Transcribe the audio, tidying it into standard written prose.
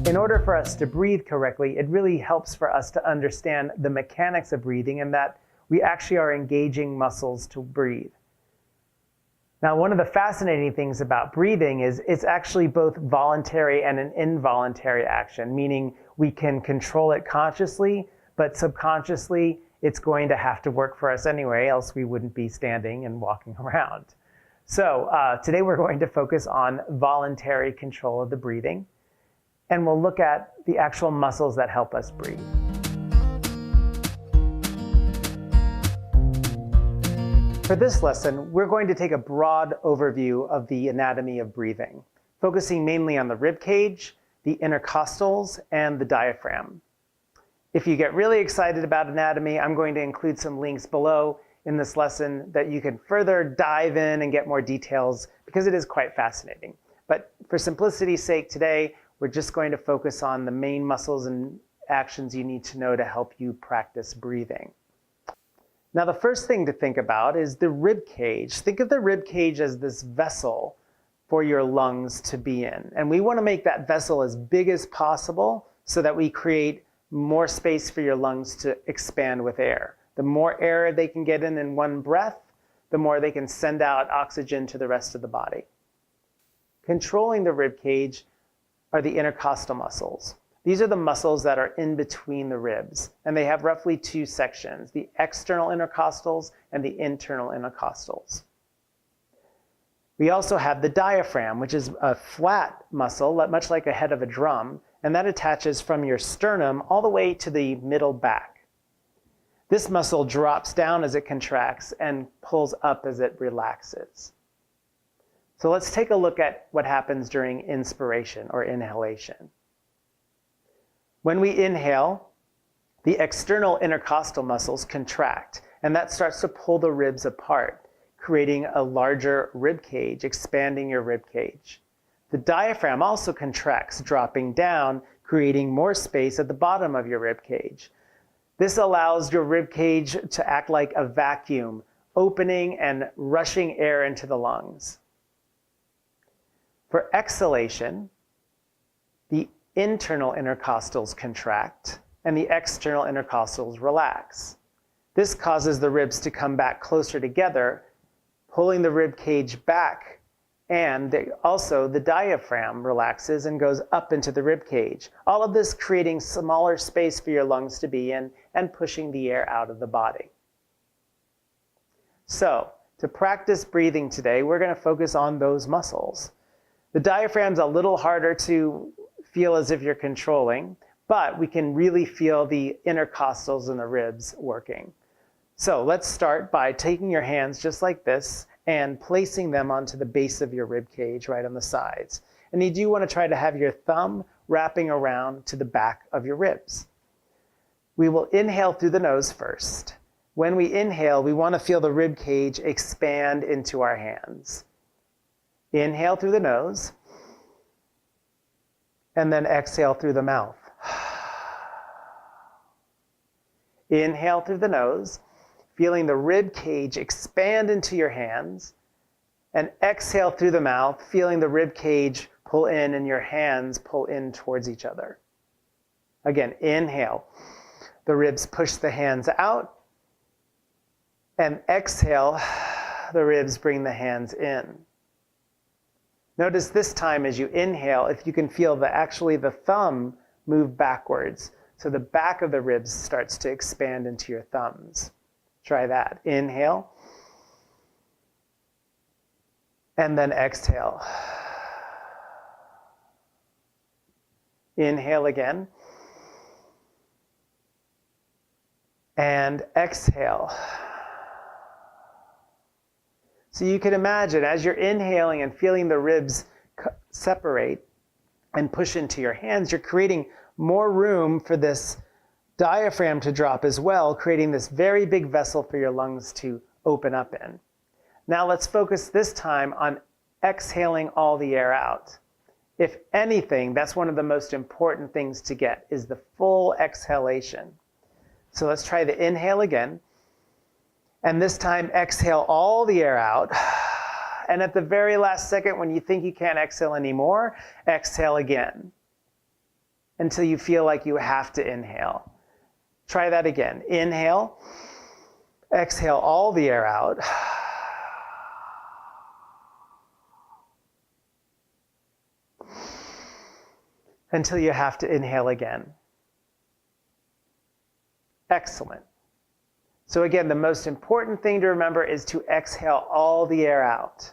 In order for us to breathe correctly, it really helps for us to understand the mechanics of breathing and that we actually are engaging muscles to breathe. Now, one of the fascinating things about breathing is it's actually both voluntary and an involuntary action, meaning we can control it consciously, but subconsciously it's going to have to work for us anyway, else we wouldn't be standing and walking around. So today we're going to focus on voluntary control of the breathing, and we'll look at the actual muscles that help us breathe. For this lesson, we're going to take a broad overview of the anatomy of breathing, focusing mainly on the rib cage, the intercostals, and the diaphragm. If you get really excited about anatomy, I'm going to include some links below in this lesson that you can further dive in and get more details because it is quite fascinating. But for simplicity's sake today, we're just going to focus on the main muscles and actions you need to know to help you practice breathing. Now, the first thing to think about is the rib cage. Think of the rib cage as this vessel for your lungs to be in. And we want to make that vessel as big as possible so that we create more space for your lungs to expand with air. The more air they can get in one breath, the more they can send out oxygen to the rest of the body. Controlling the rib cage are the intercostal muscles. These are the muscles that are in between the ribs, and they have roughly two sections, the external intercostals and the internal intercostals. We also have the diaphragm, which is a flat muscle, much like a head of a drum, and that attaches from your sternum all the way to the middle back. This muscle drops down as it contracts and pulls up as it relaxes. So let's take a look at what happens during inspiration or inhalation. When we inhale, the external intercostal muscles contract, and that starts to pull the ribs apart, creating a larger rib cage, expanding your rib cage. The diaphragm also contracts, dropping down, creating more space at the bottom of your rib cage. This allows your rib cage to act like a vacuum, opening and rushing air into the lungs. For exhalation, the internal intercostals contract and the external intercostals relax. This causes the ribs to come back closer together, pulling the rib cage back, and also the diaphragm relaxes and goes up into the rib cage. All of this creating smaller space for your lungs to be in and pushing the air out of the body. So, to practice breathing today, we're going to focus on those muscles. The diaphragm's a little harder to feel as if you're controlling, but we can really feel the intercostals and the ribs working. So let's start by taking your hands just like this and placing them onto the base of your rib cage right on the sides. And you do want to try to have your thumb wrapping around to the back of your ribs. We will inhale through the nose first. When we inhale, we want to feel the rib cage expand into our hands. Inhale through the nose, and then exhale through the mouth. Inhale through the nose, feeling the rib cage expand into your hands, and exhale through the mouth, feeling the rib cage pull in and your hands pull in towards each other. Again, inhale. The ribs push the hands out, and exhale, the ribs bring the hands in. Notice this time as you inhale, if you can feel actually the thumb move backwards. So the back of the ribs starts to expand into your thumbs. Try that. Inhale. And then exhale. Inhale again. And exhale. So you can imagine as you're inhaling and feeling the ribs separate and push into your hands, you're creating more room for this diaphragm to drop as well, creating this very big vessel for your lungs to open up in. Now let's focus this time on exhaling all the air out. If anything, that's one of the most important things to get, is the full exhalation. So let's try the inhale again. And this time, exhale all the air out. And at the very last second, when you think you can't exhale anymore, exhale again. until you feel like you have to inhale. Try that again. Inhale. Exhale all the air out. Until you have to inhale again. Excellent. So again, the most important thing to remember is to exhale all the air out.